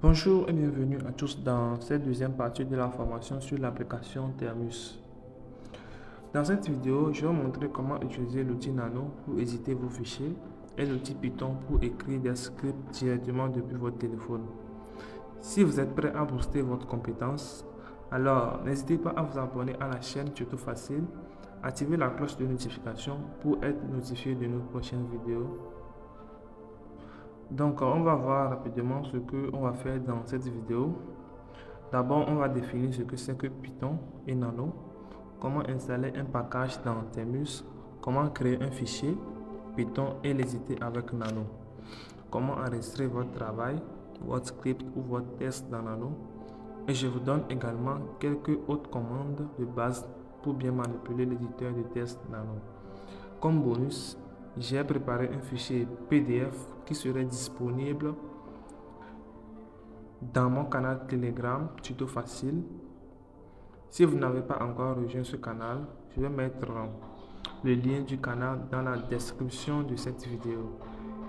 Bonjour et bienvenue à tous dans cette deuxième partie de la formation sur l'application Thermus. Dans cette vidéo, je vais vous montrer comment utiliser l'outil Nano pour éditer vos fichiers et l'outil Python pour écrire des scripts directement depuis votre téléphone. Si vous êtes prêt à booster votre compétence, alors n'hésitez pas à vous abonner à la chaîne Tuto Facile, activer la cloche de notification pour être notifié de nos prochaines vidéos. Donc, on va voir rapidement ce qu'on va faire dans cette vidéo. D'abord, on va définir ce que c'est que Python et Nano, comment installer un package dans Thermus, comment créer un fichier Python et l'éditer avec Nano, comment enregistrer votre travail, votre script ou votre test dans Nano. Et je vous donne également quelques autres commandes de base pour bien manipuler l'éditeur de test Nano. Comme bonus, j'ai préparé un fichier PDF qui serait disponible dans mon canal Telegram Tuto Facile. Si vous n'avez pas encore rejoint ce canal, je vais mettre le lien du canal dans la description de cette vidéo,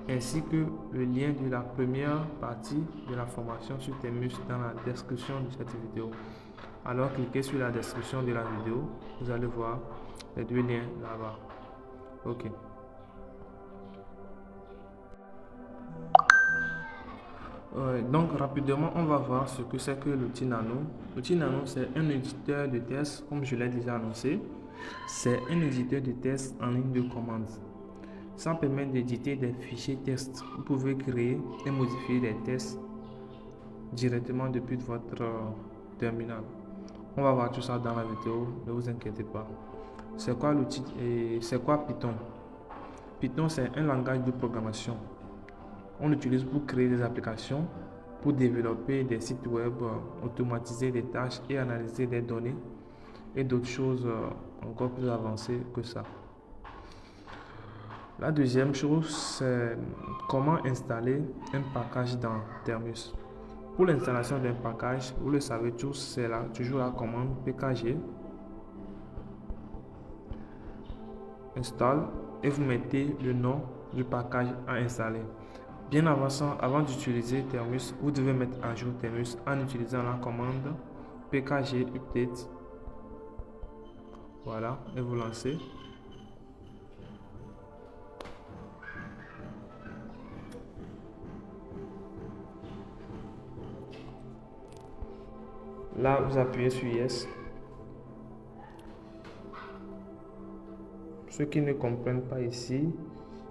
ainsi que le lien de la première partie de la formation sur Thermus dans la description de cette vidéo. Alors cliquez sur la description de la vidéo, vous allez voir les deux liens là-bas. Ok. Donc rapidement, on va voir ce que c'est que l'outil Nano. L'outil Nano, c'est un éditeur de test, comme je l'ai déjà annoncé. C'est un éditeur de test en ligne de commande. Ça permet d'éditer des fichiers tests. Vous pouvez créer et modifier des tests directement depuis votre terminal. On va voir tout ça dans la vidéo, ne vous inquiétez pas. C'est quoi l'outil et c'est quoi Python? Python, c'est un langage de programmation. On l'utilise pour créer des applications, pour développer des sites web, automatiser des tâches et analyser des données et d'autres choses encore plus avancées que ça. La deuxième chose, c'est comment installer un package dans Thermus. Pour l'installation d'un package, vous le savez tous, c'est là toujours la commande pkg install et vous mettez le nom du package à installer. Bien avant d'utiliser Thermus, vous devez mettre à jour Thermus en utilisant la commande pkg update. Voilà, et vous lancez. Là, vous appuyez sur Yes. Ceux qui ne comprennent pas ici,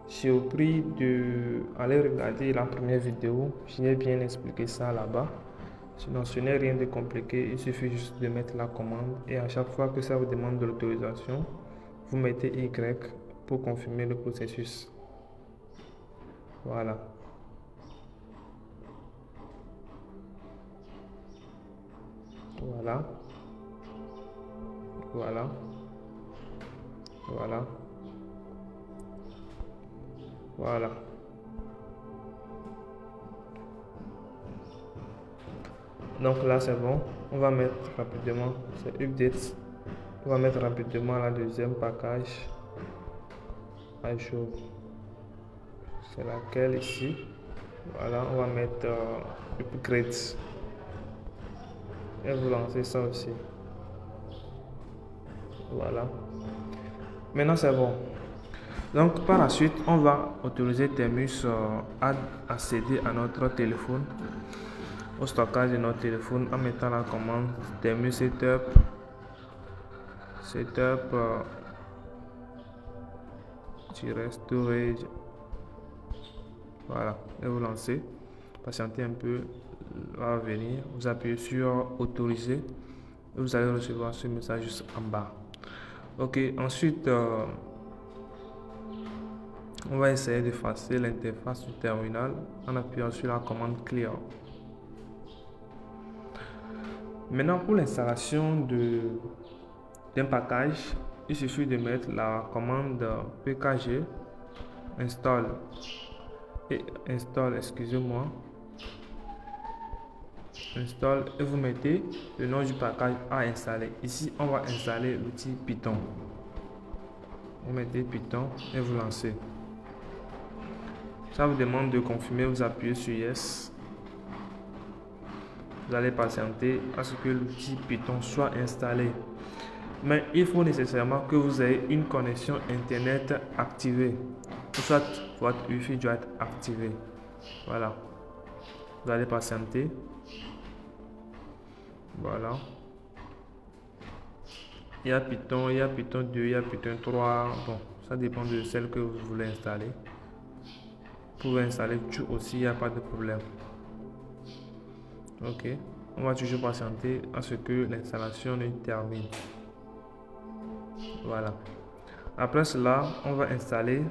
je vous prie d'aller regarder la première vidéo. J'ai bien expliqué ça là-bas. Sinon, ce n'est rien de compliqué. Il suffit juste de mettre la commande et à chaque fois que ça vous demande de l'autorisation, vous mettez Y pour confirmer le processus. Voilà. Voilà. Voilà. Voilà. Voilà. Donc là c'est bon. On va mettre rapidement, c'est update. On va mettre rapidement la deuxième package à jour. C'est laquelle ici. Voilà, on va mettre upgrade. Et vous lancez ça aussi. Voilà. Maintenant c'est bon. Donc par la suite, on va autoriser Thermus à accéder à notre téléphone, au stockage de notre téléphone en mettant la commande Thermus setup storage. Voilà, et vous lancez. Patientez un peu, va venir. Vous appuyez sur autoriser et vous allez recevoir ce message juste en bas. Ok, ensuite on va essayer d'effacer l'interface du terminal en appuyant sur la commande clear. Maintenant, pour l'installation d'un package, il suffit de mettre la commande pkg install et excusez-moi, install et vous mettez le nom du package à installer. Ici, on va installer l'outil Python. Vous mettez Python et vous lancez. Ça vous demande de confirmer, vous appuyez sur Yes. Vous allez patienter à ce que l'outil Python soit installé. Mais il faut nécessairement que vous ayez une connexion internet activée. Soit votre Wi-Fi doit être activé. Voilà. Vous allez patienter. Voilà. Il y a Python 2, il y a Python 3. Bon, ça dépend de celle que vous voulez installer. Vous pouvez installer tout aussi, il n'y a pas de problème. Ok. On va toujours patienter à ce que l'installation ne termine. Voilà. Après cela, on va installer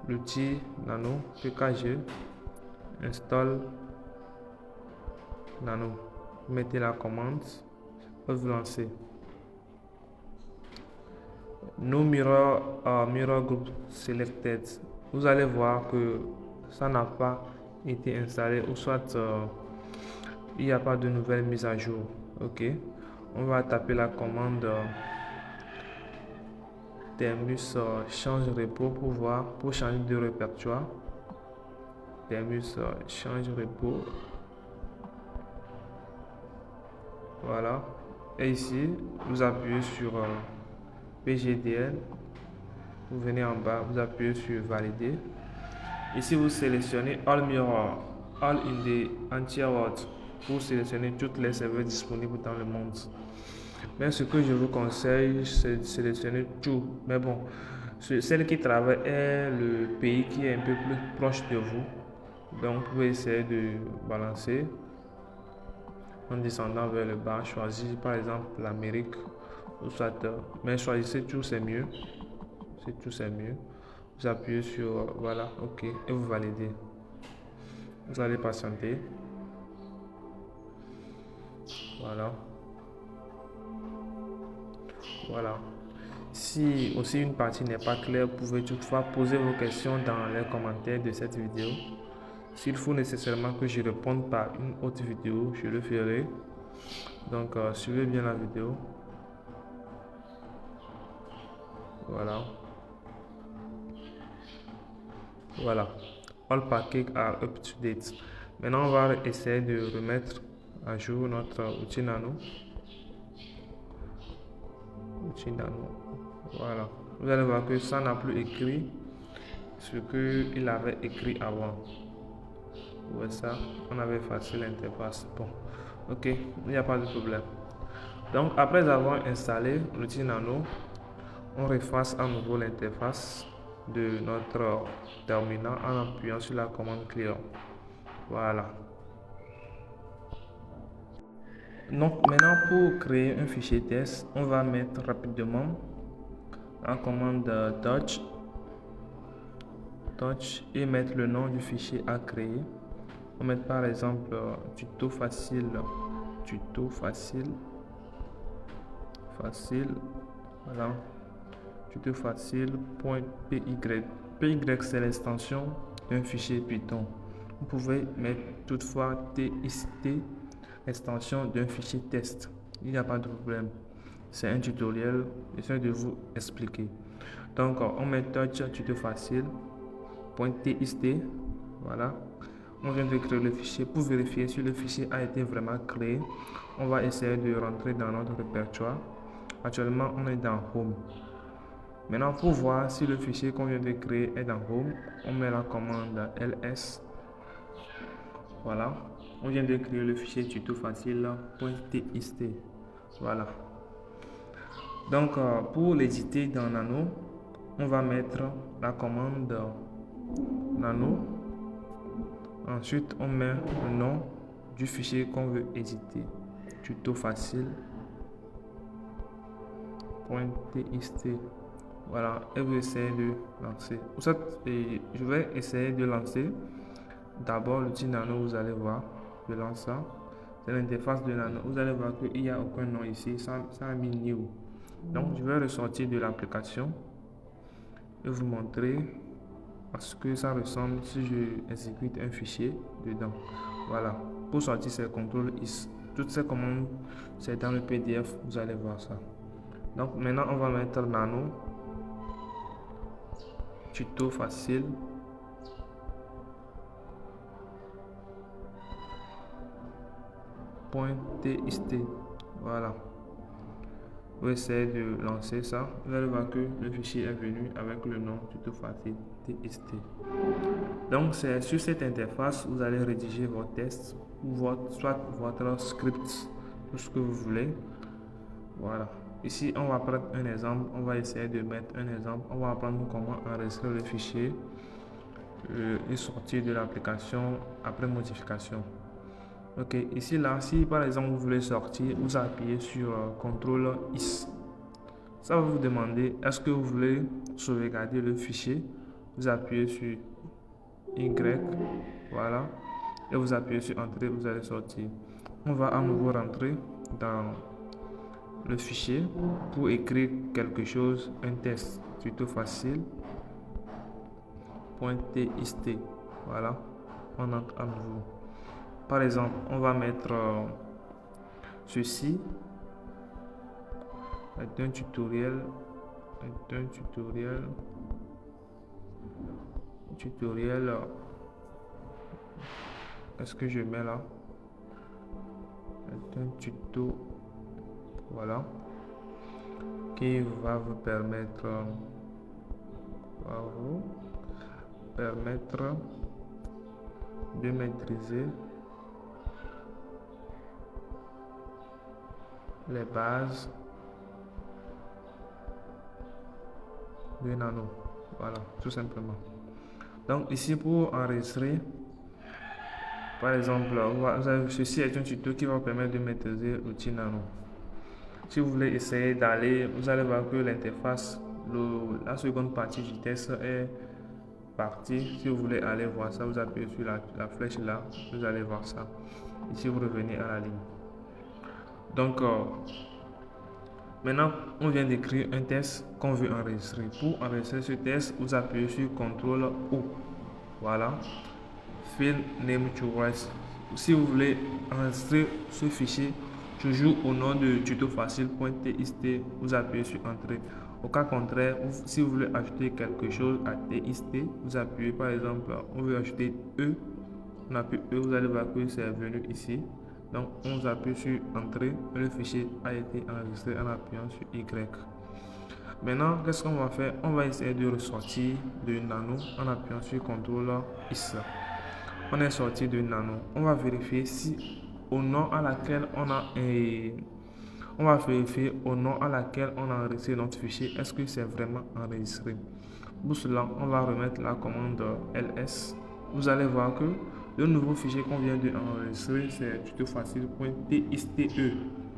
l'outil Nano PKG. Install Nano. Vous mettez la commande et vous lancez. No mirror group selected. Vous allez voir que ça n'a pas été installé ou soit il n'y a pas de nouvelle mise à jour. Ok. On va taper la commande Termus change repo pour changer de répertoire. Termus change repo. Voilà. Et ici, vous appuyez sur PGDL. Vous venez en bas, vous appuyez sur valider. Ici, vous sélectionnez All Mirror, All in the entire world pour sélectionner toutes les serveurs disponibles dans le monde. Mais ce que je vous conseille, c'est de sélectionner tout. Mais bon, celle qui travaille est le pays qui est un peu plus proche de vous. Donc, vous pouvez essayer de balancer en descendant vers le bas. Choisissez par exemple l'Amérique ou soit, mais choisissez tout, c'est mieux. C'est tout, c'est mieux. Vous appuyez sur voilà, ok, et vous validez. Vous allez patienter. Voilà. Voilà. Si aussi une partie n'est pas claire, vous pouvez toutefois poser vos questions dans les commentaires de cette vidéo. S'il faut nécessairement que je réponde par une autre vidéo, je le ferai. Donc, suivez bien la vidéo. Voilà. Voilà. All packages are up to date. Maintenant, on va essayer de remettre à jour notre outil Nano. Outil Nano. Voilà. Vous allez voir que ça n'a plus écrit ce qu'il avait écrit avant. Vous voyez ça? On avait effacé l'interface. Bon. Ok. Il n'y a pas de problème. Donc, après avoir installé l'outil Nano, on reface à nouveau l'interface de notre terminal en appuyant sur la commande clear. Voilà. Donc maintenant pour créer un fichier test, on va mettre rapidement la commande touch et mettre le nom du fichier à créer. On va mettre par exemple tuto facile, voilà, tuto facile.py. py c'est l'extension d'un fichier Python. Vous pouvez mettre toutefois txt, extension d'un fichier test. Il n'y a pas de problème. C'est un tutoriel, j'essaie de vous expliquer. Donc, on met touch tuto facile.txt. Voilà. On vient de créer le fichier. Pour vérifier si le fichier a été vraiment créé, on va essayer de rentrer dans notre répertoire. Actuellement, on est dans Home. Maintenant, pour voir si le fichier qu'on vient de créer est dans Home, on met la commande ls. Voilà. On vient de créer le fichier tuto facile.txt. Voilà. Donc, pour l'éditer dans Nano, on va mettre la commande Nano. Ensuite, on met le nom du fichier qu'on veut éditer. Tuto facile.txt. Voilà, et vous essayez de lancer. Je vais essayer de lancer d'abord l'outil Nano. Vous allez voir, je lance ça. C'est l'interface de Nano. Vous allez voir qu'il n'y a aucun nom ici, ça a mis new. Donc, je vais ressortir de l'application et vous montrer à ce que ça ressemble si je exécute un fichier dedans. Voilà, pour sortir c'est CTRL-X. Toutes ces commandes, c'est dans le PDF, vous allez voir ça. Donc, maintenant, on va mettre Nano tuto facile. .txt. Voilà. Vous essayez de lancer ça. Vous allez voir que le fichier est venu avec le nom tuto facile txt. Donc c'est sur cette interface vous allez rédiger vos tests ou soit votre script, tout ce que vous voulez. Voilà. Ici on va prendre un exemple. On va essayer de mettre un exemple. On va apprendre comment enregistrer le fichier et sortir de l'application après modification. Ok, ici là, si par exemple vous voulez sortir, vous appuyez sur CTRL X. Ça va vous demander est-ce que vous voulez sauvegarder le fichier. Vous appuyez sur Y, voilà, et vous appuyez sur Entrée, vous allez sortir. On va à nouveau rentrer dans le fichier pour écrire quelque chose, un test plutôt facile. .txt. Voilà, on entre à nouveau. Par exemple, on va mettre ceci est un tutoriel. Qu'est-ce que je mets là? Est un tuto. Voilà, qui va vous permettre de maîtriser les bases de Nano. Voilà, tout simplement. Donc ici pour enregistrer, par exemple, ceci est un tuto qui va vous permettre de maîtriser l'outil Nano. Si vous voulez essayer d'aller, vous allez voir que l'interface, la seconde partie du test est partie. Si vous voulez aller voir ça, vous appuyez sur la flèche là, vous allez voir ça. Ici vous revenez à la ligne. Donc maintenant on vient d'écrire un test qu'on veut enregistrer. Pour enregistrer ce test, vous appuyez sur CTRL O. Voilà, File Name Choice. Si vous voulez enregistrer ce fichier toujours au nom de tutofacile.txt, vous appuyez sur Entrée. Au cas contraire, si vous voulez ajouter quelque chose à txt, vous appuyez par exemple, on veut ajouter E, on appuie E, vous allez voir que c'est venu ici. Donc on appuie sur Entrée et le fichier a été enregistré en appuyant sur Y. Maintenant, qu'est-ce qu'on va faire? On va essayer de ressortir de Nano en appuyant sur CTRL X. On est sorti de Nano. On va vérifier si au nom à laquelle on a enregistré notre fichier, est-ce que c'est vraiment enregistré. Pour cela, on va remettre la commande ls. Vous allez voir que le nouveau fichier qu'on vient d'enregistrer, c'est tutofacile.txt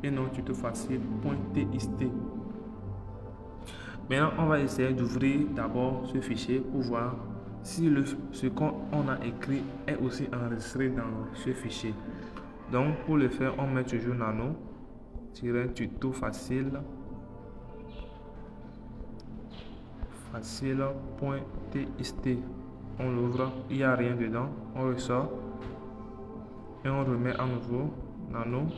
et non tutofacile.txt. Maintenant, on va essayer d'ouvrir d'abord ce fichier pour voir si ce qu'on a écrit est aussi enregistré dans ce fichier. Donc, pour le faire, on met toujours nano-tuto facile.txt. On l'ouvre, il n'y a rien dedans, on ressort et on remet à nouveau nano-tuto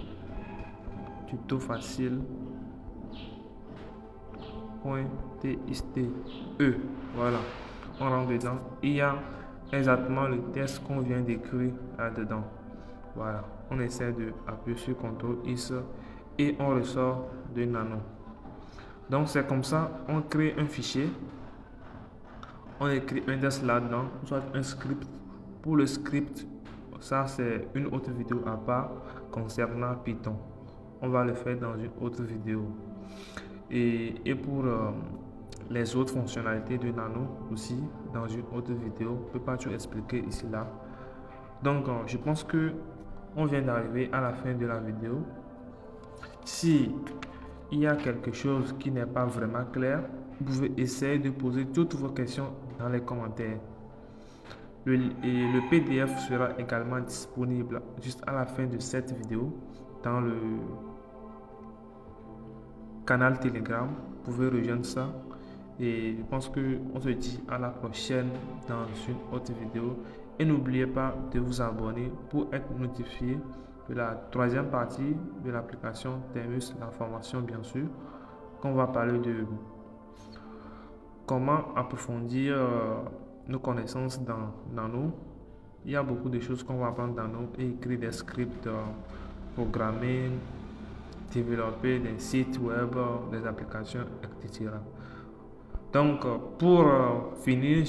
facile.txt. Voilà, on rentre dedans, il y a exactement le test qu'on vient d'écrire là-dedans. Voilà, on essaie de appuyer sur CTRL X et on ressort de Nano. Donc c'est comme ça, on crée un fichier, on écrit un test là-dedans, soit un script. Pour le script, ça c'est une autre vidéo à part concernant Python. On va le faire dans une autre vidéo. Et pour les autres fonctionnalités de Nano aussi, dans une autre vidéo, je ne peux pas tout expliquer ici là. Donc je pense que on vient d'arriver à la fin de la vidéo. Si il y a quelque chose qui n'est pas vraiment clair, vous pouvez essayer de poser toutes vos questions dans les commentaires. Le PDF sera également disponible juste à la fin de cette vidéo dans le canal Telegram. Vous pouvez rejoindre ça. Et je pense qu'on se dit à la prochaine dans une autre vidéo. Et n'oubliez pas de vous abonner pour être notifié de la troisième partie de l'application Thermus, la formation bien sûr, qu'on va parler de comment approfondir nos connaissances dans Nano. Il y a beaucoup de choses qu'on va apprendre dans Nano et écrire des scripts programmer, développer des sites web, des applications, etc. Donc, pour finir,